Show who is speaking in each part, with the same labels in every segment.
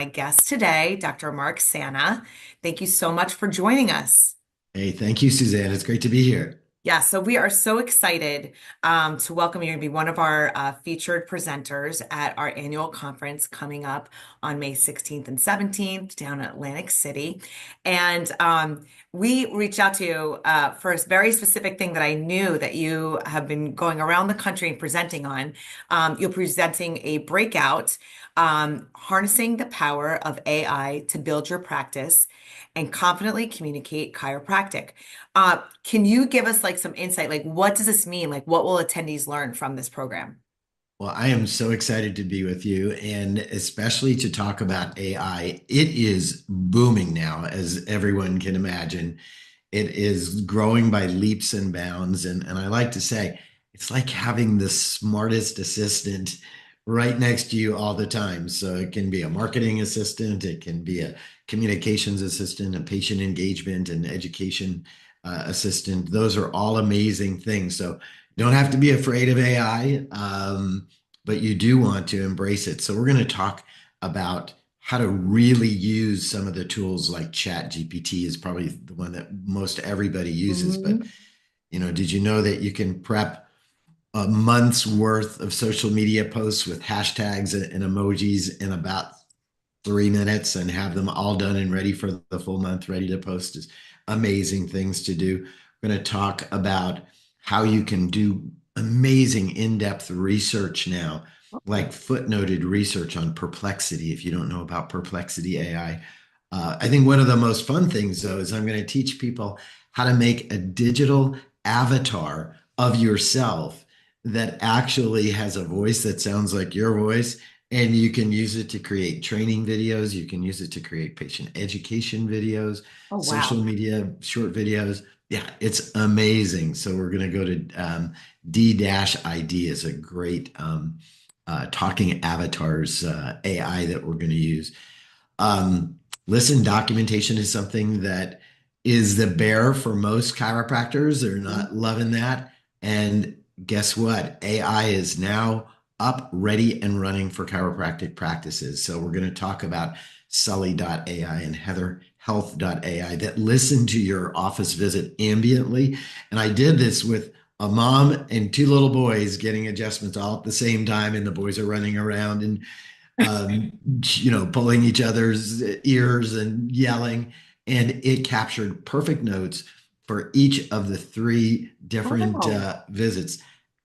Speaker 1: My guest today, Dr. Mark Sanna. Thank you so much for joining us.
Speaker 2: Hey, thank you, Suzanne. It's great to be here.
Speaker 1: Yeah, so we are so excited to welcome you to be one of our featured presenters at our annual conference coming up on May 16th and 17th down at Atlantic City. And we reached out to you for a very specific thing that I knew that you have been going around the country and presenting on. You're presenting a breakout, harnessing the power of AI to build your practice and confidently communicate chiropractic. Can you give us like some insight? Like, what does this mean? Like, what will attendees learn from this program?
Speaker 2: Well, I am so excited to be with you and especially to talk about AI. It is booming now, as everyone can imagine. It is growing by leaps and bounds. And I like to say it's like having the smartest assistant right next to you all the time. So it can be a marketing assistant, it can be a communications assistant, a patient engagement and education assistant. Those are all amazing things. So don't have to be afraid of AI, but you do want to embrace it. So we're going to talk about how to really use some of the tools like Chat GPT is probably the one that most everybody uses. But
Speaker 1: Mhm.
Speaker 2: did you know that you can prep a month's worth of social media posts with hashtags and emojis in about 3 minutes and have them all done and ready for the full month, ready to post? Is amazing things to do. We're going to talk about how you can do amazing in-depth research now, like footnoted research on Perplexity. If you don't know about Perplexity AI, I think one of the most fun things, though, is I'm going to teach people how to make a digital avatar of yourself that actually has a voice that sounds like your voice. And you can use it to create training videos. You can use it to create patient education videos,
Speaker 1: Oh,
Speaker 2: social
Speaker 1: wow.
Speaker 2: media, short videos. Yeah, it's amazing. So we're going to go to D-ID is a great talking avatars AI that we're going to use. Listen, documentation is something that is the bear for most chiropractors. They're not loving that. And guess what? AI is now up, ready, and running for chiropractic practices. So we're going to talk about Sully.ai and Heather Health.ai that listen to your office visit ambiently. And I did this with a mom and two little boys getting adjustments all at the same time, and the boys are running around and pulling each other's ears and yelling. And it captured perfect notes for each of the three
Speaker 1: Oh,
Speaker 2: different
Speaker 1: wow.
Speaker 2: visits.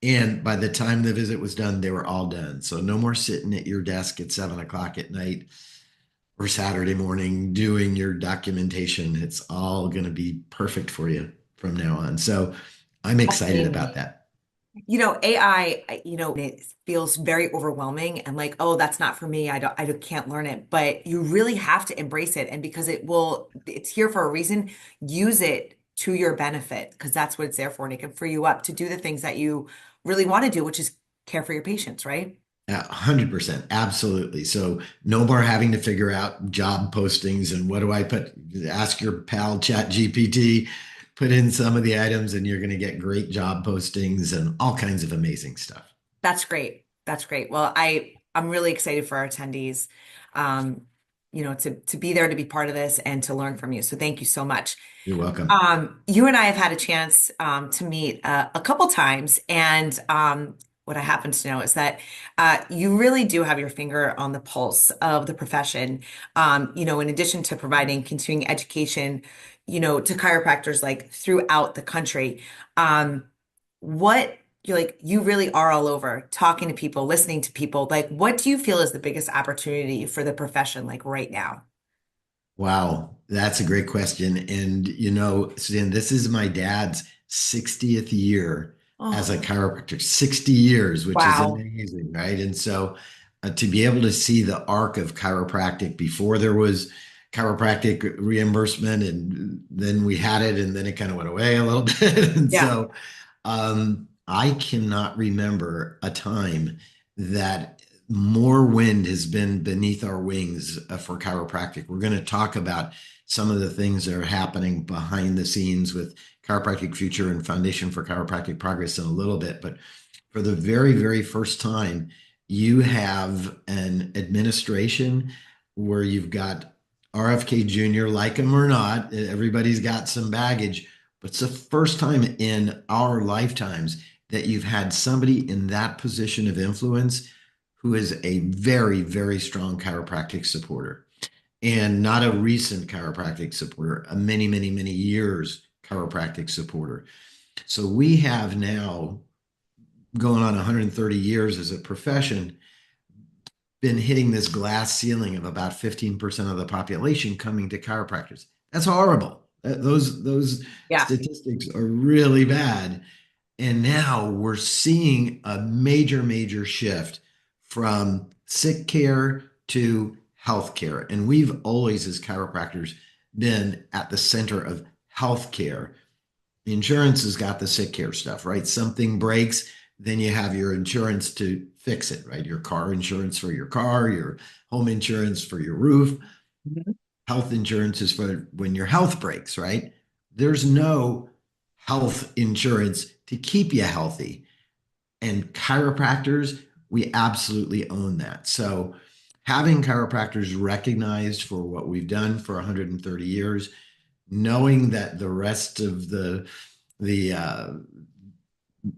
Speaker 2: And by the time the visit was done, they were all done. So no more sitting at your desk at 7 o'clock at night or Saturday morning doing your documentation. It's all going to be perfect for you from now on. So I'm
Speaker 1: That's
Speaker 2: excited about
Speaker 1: amazing.
Speaker 2: that.
Speaker 1: AI, it feels very overwhelming and like, oh, that's not for me. Can't learn it. But you really have to embrace it. And because it's here for a reason, use it to your benefit because that's what it's there for. And it can free you up to do the things that you really want to do, which is care for your patients, right?
Speaker 2: 100%. Absolutely. So no more having to figure out job postings and what do I put, ask your pal Chat GPT, put in some of the items and you're going to get great job postings and all kinds of amazing stuff.
Speaker 1: That's great. That's great. Well, I'm really excited for our attendees, um, to be there to be part of this and to learn from you. So thank you so much.
Speaker 2: You're welcome.
Speaker 1: You and I have had a chance to meet a couple times, and what I happen to know is that you really do have your finger on the pulse of the profession. In addition to providing continuing education, to chiropractors like throughout the country. What you're like, you really are all over talking to people, listening to people. Like, what do you feel is the biggest opportunity for the profession, like right now?
Speaker 2: Wow, that's a great question. And Suzanne, this is my dad's 60th year as a
Speaker 1: Oh,
Speaker 2: chiropractor, 60 years, which is
Speaker 1: wow.
Speaker 2: amazing, right? And so to be able to see the arc of chiropractic before there was chiropractic reimbursement, and then we had it, and then it kind of went away a little bit. And
Speaker 1: Yeah.
Speaker 2: so I cannot remember a time that more wind has been beneath our wings for chiropractic. We're going to talk about some of the things that are happening behind the scenes with Chiropractic Future and Foundation for Chiropractic Progress in a little bit. But for the very, very first time, you have an administration where you've got RFK Jr., like him or not, everybody's got some baggage, but it's the first time in our lifetimes that you've had somebody in that position of influence who is a very, very strong chiropractic supporter and not a recent chiropractic supporter, a many, many, many years chiropractic supporter. So we have now going on 130 years as a profession been hitting this glass ceiling of about 15% of the population coming to chiropractors. That's horrible. Those
Speaker 1: Yeah.
Speaker 2: statistics are really bad. And now we're seeing a major, major shift from sick care to healthcare. And we've always, as chiropractors, been at the center of healthcare. Insurance has got the sick care stuff, right? Something breaks, then you have your insurance to fix it, right? Your car insurance for your car, your home insurance for your roof,
Speaker 1: Mhm.
Speaker 2: health insurance is for when your health breaks, right? There's no health insurance to keep you healthy. And chiropractors, we absolutely own that. So having chiropractors recognized for what we've done for 130 years, knowing that the rest of the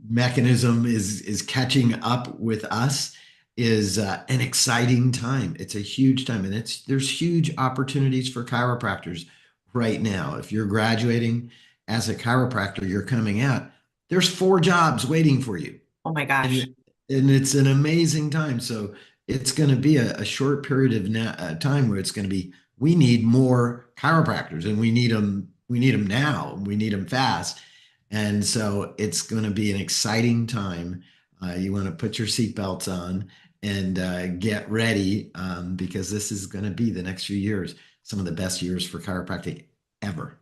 Speaker 2: mechanism is catching up with us is an exciting time. It's a huge time, and it's there's huge opportunities for chiropractors right now. If you're graduating as a chiropractor, you're coming out. There's 4 jobs waiting for you,
Speaker 1: Oh my gosh.
Speaker 2: and and it's an amazing time. So it's going to be a short period of time where it's going to be we need more chiropractors, and we need them. We need them now. We need them fast. And so it's going to be an exciting time. You want to put your seatbelts on and get ready because this is going to be the next few years, some of the best years for chiropractic ever.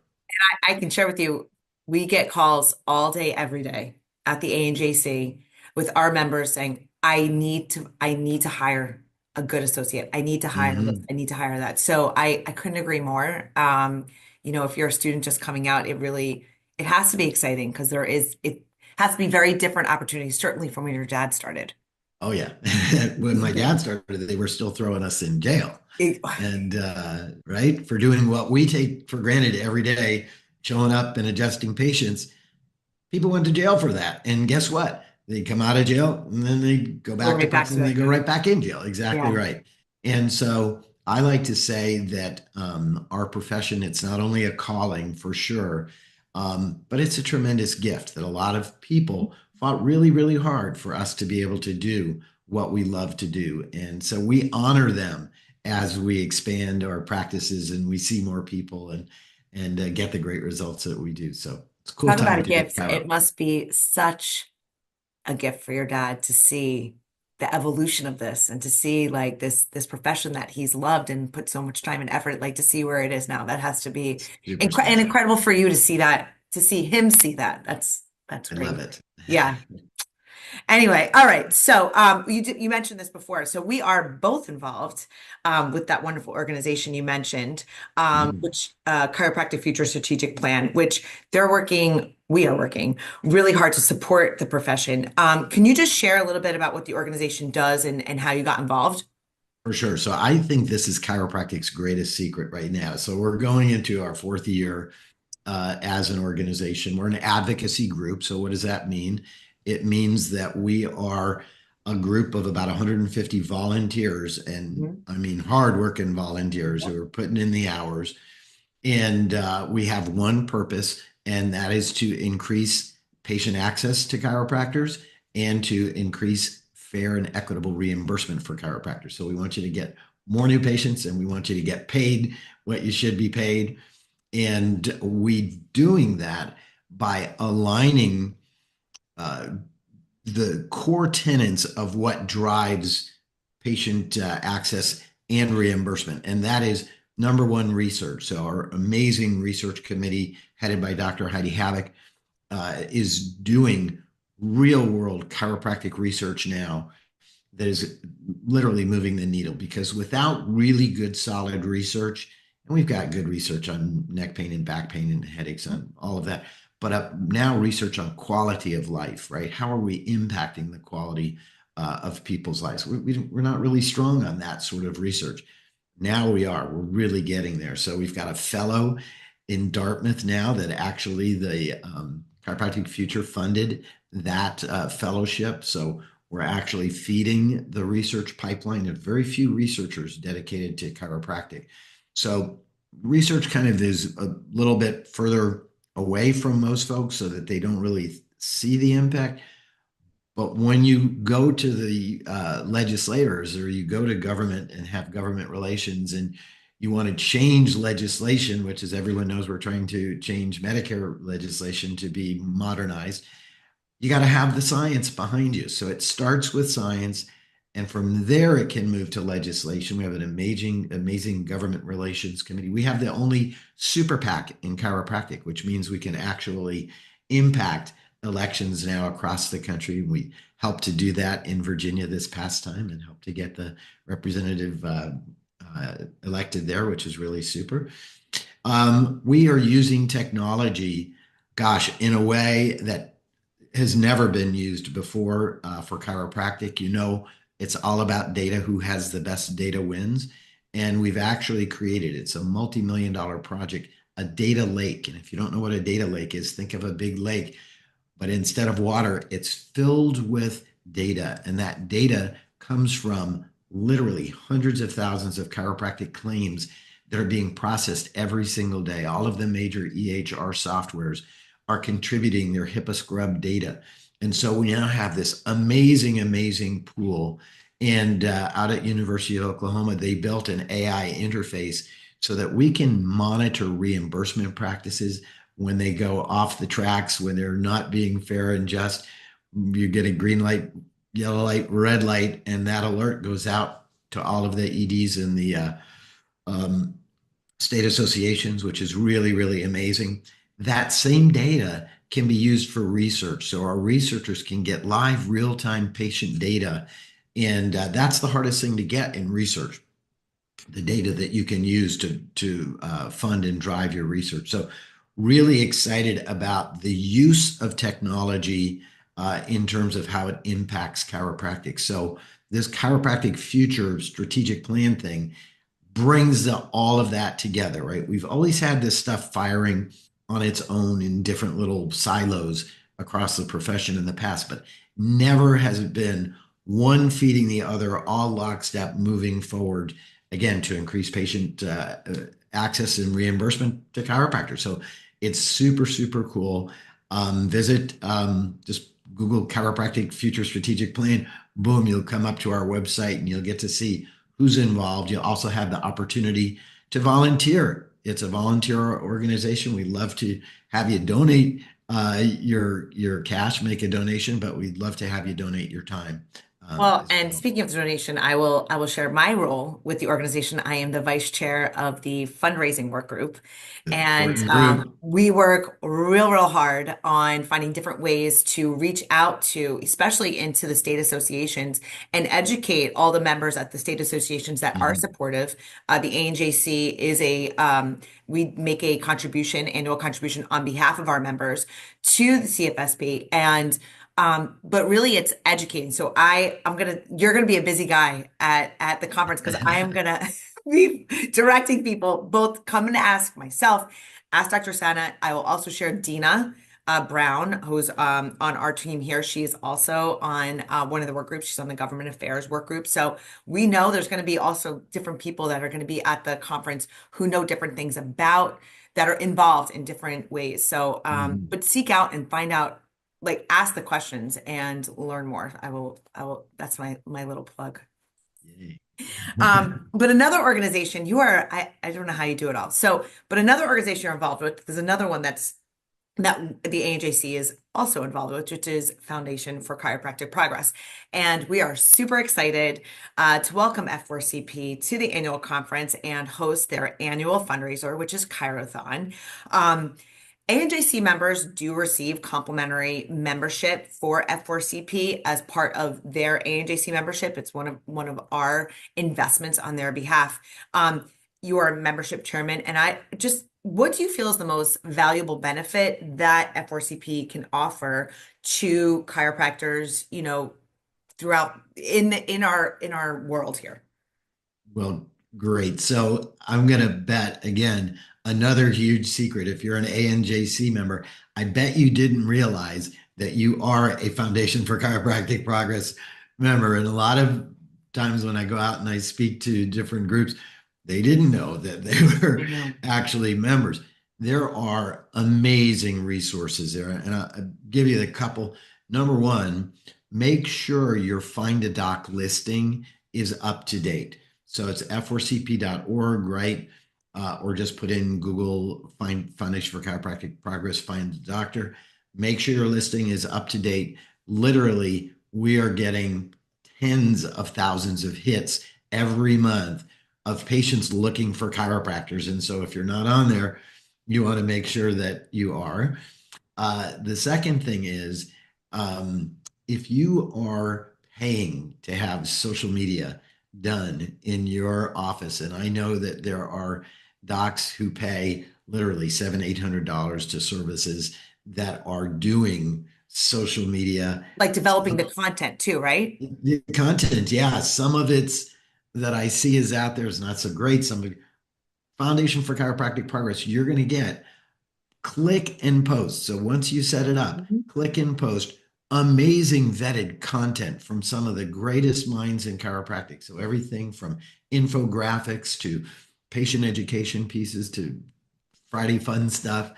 Speaker 1: I can share with you, we get calls all day, every day at the ANJC with our members saying, I need to hire a good associate. I need to hire this.
Speaker 2: Mhm.
Speaker 1: I need to hire that. So I couldn't agree more. If you're a student just coming out, it has to be exciting because it has to be very different opportunities, certainly from when your dad started.
Speaker 2: Oh, yeah. When my dad started, they were still throwing us in jail.
Speaker 1: It-
Speaker 2: And right, for doing what we take for granted every day, showing up and adjusting patients, people went to jail for that. And guess what? They come out of jail and then they go
Speaker 1: Go
Speaker 2: back to
Speaker 1: right back
Speaker 2: prison
Speaker 1: to
Speaker 2: and they
Speaker 1: it.
Speaker 2: go right back in jail. Exactly
Speaker 1: Yeah.
Speaker 2: right. And so I like to say that our profession, it's not only a calling for sure, but it's a tremendous gift that a lot of people fought really, really hard for us to be able to do what we love to do. And so we honor them as we expand our practices and we see more people and get the great results that we do. So it's a cool
Speaker 1: Talk about
Speaker 2: time
Speaker 1: a
Speaker 2: to be
Speaker 1: gift.
Speaker 2: a
Speaker 1: It
Speaker 2: chiro.
Speaker 1: must be such a gift for your dad to see the evolution of this and to see like this profession that he's loved and put so much time and effort, like to see where it is now. That has to be
Speaker 2: Super
Speaker 1: and
Speaker 2: special.
Speaker 1: incredible for you to see that, to see him see that. That's
Speaker 2: I love
Speaker 1: great.
Speaker 2: it.
Speaker 1: Yeah. Anyway, all right. So you mentioned this before. So we are both involved with that wonderful organization you mentioned,
Speaker 2: Mhm.
Speaker 1: which Chiropractic Future Strategic Plan, which we are working really hard to support the profession. Can you just share a little bit about what the organization does and how you got involved?
Speaker 2: For sure. So I think this is chiropractic's greatest secret right now. So we're going into our 4th year as an organization. We're an advocacy group. So what does that mean? It means that we are a group of about 150 volunteers, and
Speaker 1: Mhm.
Speaker 2: I mean hardworking volunteers who are putting in the hours. And we have one purpose, and that is to increase patient access to chiropractors and to increase fair and equitable reimbursement for chiropractors. So we want you to get more new patients and we want you to get paid what you should be paid. And we doing that by aligning uh, the core tenets of what drives patient access and reimbursement. And that is number one, research. So our amazing research committee headed by Dr. Heidi Havoc is doing real world chiropractic research now that is literally moving the needle because without really good solid research, and we've got good research on neck pain and back pain and headaches on all of that, but now research on quality of life, right? How are we impacting the quality of people's lives? We're not really strong on that sort of research. Now we are. We're really getting there. So we've got a fellow in Dartmouth now that actually the Chiropractic Future funded that fellowship. So we're actually feeding the research pipeline. There's very few researchers dedicated to chiropractic. So research kind of is a little bit further away from most folks so that they don't really see the impact. But when you go to the legislators or you go to government and have government relations and you want to change legislation, which as everyone knows, we're trying to change Medicare legislation to be modernized, you got to have the science behind you. So it starts with science. And from there, it can move to legislation. We have an amazing government relations committee. We have the only super PAC in chiropractic, which means we can actually impact elections now across the country. We helped to do that in Virginia this past time and helped to get the representative elected there, which is really super. We are using technology, gosh, in a way that has never been used before for chiropractic. You know, it's all about data. Who has the best data wins. And we've actually created, it's a multi-million dollar project, a data lake. And if you don't know what a data lake is, think of a big lake, but instead of water, it's filled with data. And that data comes from literally hundreds of thousands of chiropractic claims that are being processed every single day. All of the major EHR softwares are contributing their HIPAA scrub data. And so we now have this amazing pool. And out at University of Oklahoma, they built an AI interface so that we can monitor reimbursement practices when they go off the tracks, when they're not being fair and just. You get a green light, yellow light, red light, and that alert goes out to all of the EDs and the um, state associations, which is really amazing. That same data can be used for research. So our researchers can get live real-time patient data. And that's the hardest thing to get in research, the data that you can use to fund and drive your research. So really excited about the use of technology in terms of how it impacts chiropractic. So this chiropractic future strategic plan thing brings all of that together, right? We've always had this stuff firing on its own in different little silos across the profession in the past, but never has it been one feeding the other, all lockstep moving forward, again, to increase patient access and reimbursement to chiropractors. So it's super cool. Visit, just Google chiropractic future strategic plan. Boom, you'll come up to our website and you'll get to see who's involved. You'll also have the opportunity to volunteer. It's a volunteer organization. We love to have you donate your cash, make a donation, but we'd love to have you donate your time
Speaker 1: Well,
Speaker 2: as
Speaker 1: and
Speaker 2: well.
Speaker 1: speaking of donation, I will share my role with the organization. I am the vice chair of the fundraising work group, and
Speaker 2: Important group.
Speaker 1: we work real hard on finding different ways to reach out to, especially into the state associations, and educate all the members at the state associations that are
Speaker 2: Mhm.
Speaker 1: supportive. The ANJC is a we make a contribution, annual contribution on behalf of our members to the CFSP, and but really it's educating. So you're gonna be a busy guy at the conference because I am gonna be directing people, both come and ask myself, ask Dr. Sanna. I will also share Dina Brown, who's on our team here. She is also on one of the work groups. She's on the government affairs work group. So we know there's going to be also different people that are going to be at the conference who know different things about that are involved in different ways. So,
Speaker 2: Mhm.
Speaker 1: but seek out and find out, like ask the questions and learn more. That's my little plug.
Speaker 2: Yay.
Speaker 1: But another organization I don't know how you do it all. So, but another organization you're involved with, there's another one that the ANJC is also involved with, which is Foundation for Chiropractic Progress. And we are super excited to welcome F4CP to the annual conference and host their annual fundraiser, which is Chirothon. ANJC members do receive complimentary membership for F4CP as part of their ANJC membership. It's one of our investments on their behalf. You are a membership chairman, and what do you feel is the most valuable benefit that F4CP can offer to chiropractors, throughout in our world here?
Speaker 2: Well, Great. So I'm going to bet again, another huge secret. If you're an ANJC member, I bet you didn't realize that you are a Foundation for Chiropractic Progress member. And a lot of times when I go out and I speak to different groups, they didn't know that they
Speaker 1: I
Speaker 2: were
Speaker 1: know.
Speaker 2: actually members. There are amazing resources there. And I'll give you a couple. Number one, make sure your Find a Doc listing is up to date. So it's f4cp.org, right? Or just put in Google find Foundation for Chiropractic Progress, find the doctor. Make sure your listing is up to date. Literally, we are getting tens of thousands of hits every month of patients looking for chiropractors. And so if you're not on there, you want to make sure that you are. The second thing is if you are paying to have social media done in your office, and I know that there are docs who pay literally $700, $800 to services that are doing social media.
Speaker 1: Like developing the content too, right?
Speaker 2: The content, yeah, some of it's that I see is out there is not so great. Some of Foundation for Chiropractic Progress, you're going to get click and post. So once you set it up,
Speaker 1: Mhm.
Speaker 2: click and post amazing vetted content from some of the greatest minds in chiropractic. So everything from infographics to patient education pieces to Friday fun stuff.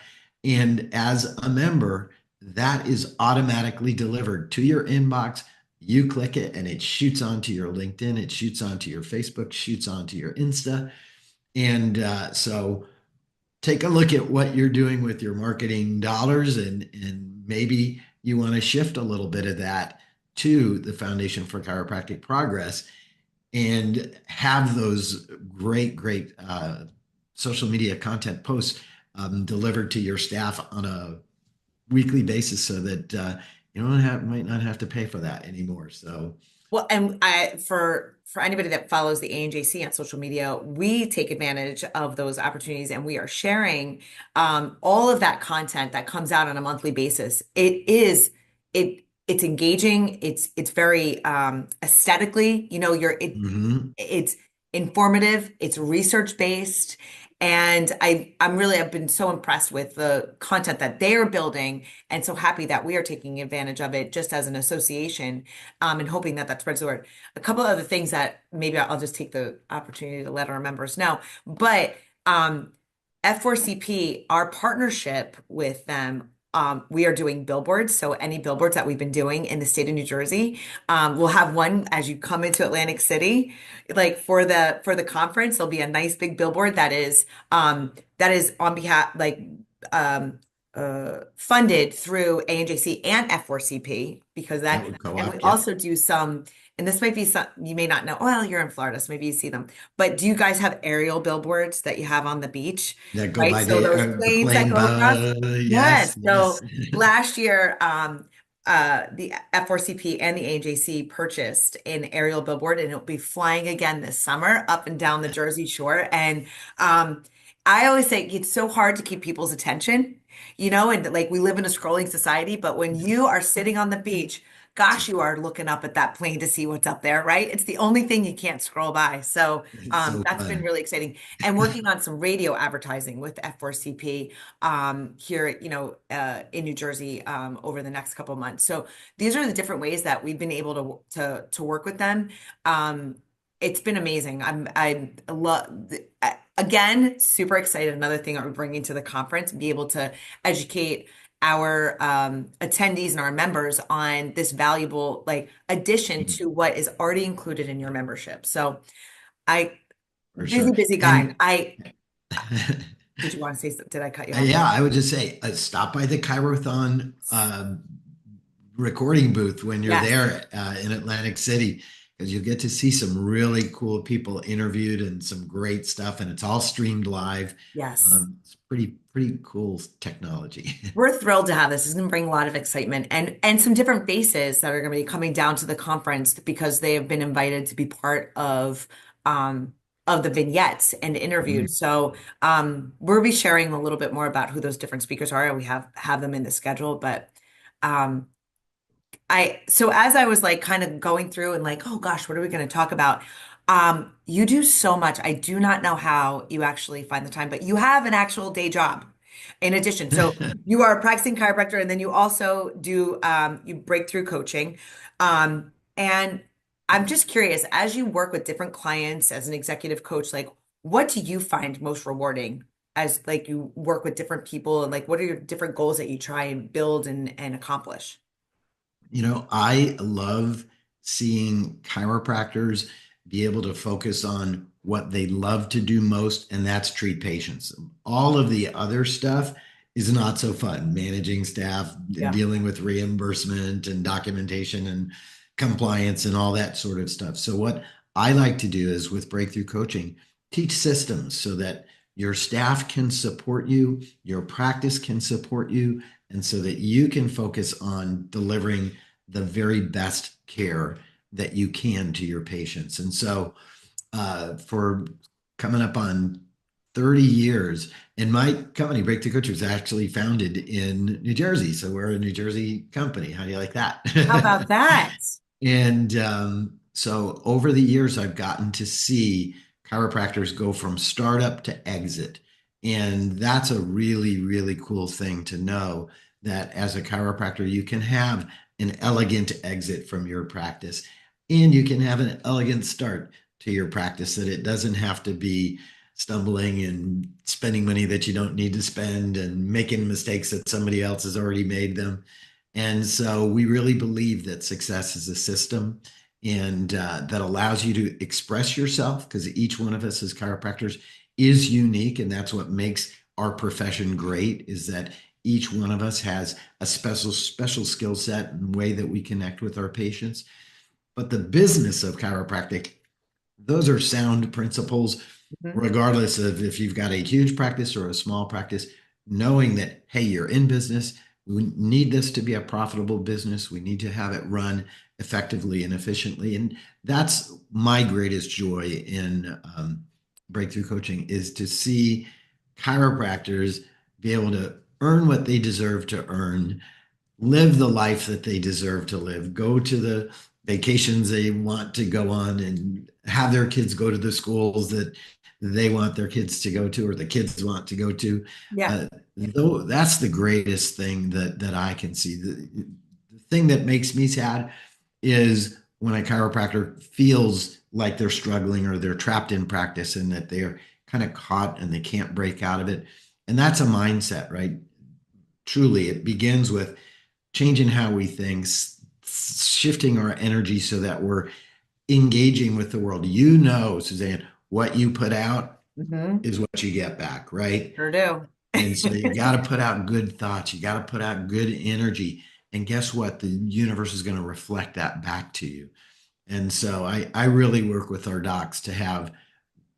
Speaker 2: And as a member, that is automatically delivered to your inbox. You click it and it shoots onto your LinkedIn, it shoots onto your Facebook, shoots onto your Insta. And so take a look at what you're doing with your marketing dollars and maybe you want to shift a little bit of that to the Foundation for Chiropractic Progress and have those great social media content posts delivered to your staff on a weekly basis so that you don't have might not have to pay for that anymore. So
Speaker 1: Well, and for anybody that follows the ANJC on social media, we take advantage of those opportunities and we are sharing all of that content that comes out on a monthly basis. It's engaging, it's very aesthetically,
Speaker 2: mhm.
Speaker 1: it's informative, it's research based. And I've been so impressed with the content that they are building and so happy that we are taking advantage of it just as an association, and hoping that that spreads the word. A couple of other things that maybe I'll just take the opportunity to let our members know, but F4CP, our partnership with them, we are doing billboards. So any billboards that we've been doing in the state of New Jersey, we'll have one as you come into Atlantic City, like for the conference. There'll be a nice big billboard that is on behalf um, funded through ANJC and F4CP because
Speaker 2: That
Speaker 1: that,
Speaker 2: would
Speaker 1: and we
Speaker 2: co-opt, yep.
Speaker 1: also do some. And this might be some you may not know. Well, you're in Florida, so maybe you see them. But do you guys have aerial billboards that you have on the beach?
Speaker 2: That go
Speaker 1: Right.
Speaker 2: by
Speaker 1: So those
Speaker 2: the
Speaker 1: planes that
Speaker 2: plane,
Speaker 1: go across.
Speaker 2: yes,
Speaker 1: Yes. So
Speaker 2: yes.
Speaker 1: last year, the F4CP and the ANJC purchased an aerial billboard, and it'll be flying again this summer up and down the Jersey Shore. And I always say it's so hard to keep people's attention, and like we live in a scrolling society, but when you are sitting on the beach, gosh, you are looking up at that plane to see what's up there, right? It's the only thing you can't scroll by. So
Speaker 2: It's so
Speaker 1: that's been
Speaker 2: fun.
Speaker 1: really exciting. And working on some radio advertising with F4CP here, in New Jersey over the next couple of months. So these are the different ways that we've been able to work with them. It's been amazing. I love again super excited. Another thing that we're bringing to the conference, be able to educate our attendees and our members on this valuable like addition
Speaker 2: Mhm.
Speaker 1: to what is already included in your membership. So I
Speaker 2: For
Speaker 1: busy,
Speaker 2: sure.
Speaker 1: busy guy.
Speaker 2: And
Speaker 1: I did you want to say something? Did I cut you off?
Speaker 2: yeah, I would just say stop by the Chirothon recording booth when you're
Speaker 1: Yes,
Speaker 2: there in Atlantic City because you'll get to see some really cool people interviewed and some great stuff, and it's all streamed live.
Speaker 1: yes.
Speaker 2: It's pretty cool technology.
Speaker 1: We're thrilled to have this. It's going to bring a lot of excitement and some different faces that are going to be coming down to the conference because they have been invited to be part of the vignettes and interviewed.
Speaker 2: Mhm.
Speaker 1: So we'll be sharing a little bit more about who those different speakers are. We have them in the schedule, but um, so as I was like kind of going through and like, oh gosh, what are we going to talk about? You do so much. I do not know how you actually find the time, but you have an actual day job in addition. So you are a practicing chiropractor, and then you also do you breakthrough coaching. And I'm just curious, as you work with different clients as an executive coach, like what do you find most rewarding as like you work with different people and like what are your different goals that you try and build and accomplish?
Speaker 2: I love seeing chiropractors be able to focus on what they love to do most, and that's treat patients. All of the other stuff is not so fun, managing staff,
Speaker 1: Yeah.
Speaker 2: dealing with reimbursement and documentation and compliance and all that sort of stuff. So, what I like to do is with breakthrough coaching, teach systems so that your staff can support you, your practice can support you, and so that you can focus on delivering the very best care that you can to your patients. And so, for coming up on 30 years, and my company, Breakthrough Coach, was actually founded in New Jersey. So, we're a New Jersey company. How do you like
Speaker 1: How about
Speaker 2: that?
Speaker 1: that?
Speaker 2: And so over the years, I've gotten to see chiropractors go from startup to exit. And that's a really, really cool thing to know that as a chiropractor, you can have an elegant exit from your practice and you can have an elegant start to your practice, that it doesn't have to be stumbling and spending money that you don't need to spend and making mistakes that somebody else has already made them. And so we really believe that success is a system and that allows you to express yourself, because each one of us as chiropractors is unique. And that's what makes our profession great, is that each one of us has a special skill set and way that we connect with our patients. But the business of chiropractic, those are sound principles,
Speaker 1: Mhm.
Speaker 2: regardless of if you've got a huge practice or a small practice, knowing that, hey, you're in business. We need this to be a profitable business. We need to have it run effectively and efficiently. And that's my greatest joy in breakthrough coaching, is to see chiropractors be able to earn what they deserve to earn, live the life that they deserve to live, go to the vacations they want to go on, and have their kids go to the schools that they want their kids to go to, or the kids want to go to.
Speaker 1: Yeah.
Speaker 2: Though that's the greatest thing that I can see. The thing that makes me sad is when a chiropractor feels like they're struggling or they're trapped in practice and that they're kind of caught and they can't break out of it. And that's a mindset, right? Truly, it begins with changing how we think, shifting our energy so that we're engaging with the world. Suzanne, what you put out
Speaker 1: Hmm.
Speaker 2: is what you get back, right?
Speaker 1: Sure do.
Speaker 2: And so you got to put out good thoughts, you got to put out good energy. And guess what? The universe is going to reflect that back to you. And so I really work with our docs to have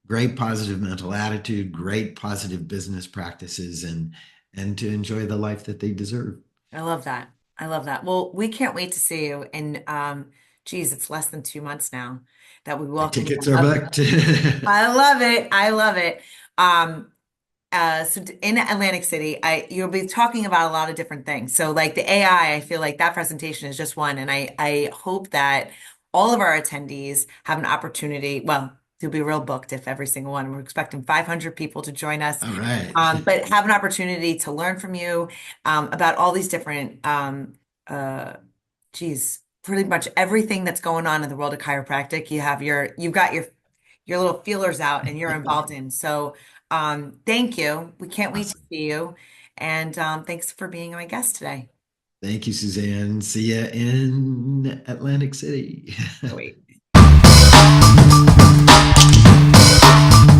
Speaker 2: great positive mental attitude, great positive business practices, and to enjoy the life that they deserve.
Speaker 1: I love that. I love that. Well, we can't wait to see you. And geez, it's less than 2 months now that we
Speaker 2: My
Speaker 1: welcome you
Speaker 2: tickets are
Speaker 1: up.
Speaker 2: booked.
Speaker 1: I love it. I love it. Um, so in Atlantic City, you'll be talking about a lot of different things. So like the AI, I feel like that presentation is just one, and I hope that all of our attendees have an opportunity. Well, you'll be real booked if every single one. We're expecting 500 people to join us,
Speaker 2: All right.
Speaker 1: but have an opportunity to learn from you about all these different, uh, geez, pretty much everything that's going on in the world of chiropractic. You've got your little feelers out and you're involved in. So, thank you. We can't wait to
Speaker 2: Awesome.
Speaker 1: see you. And thanks for being my guest today.
Speaker 2: Thank you, Suzanne. See ya in Atlantic City.
Speaker 1: Wait.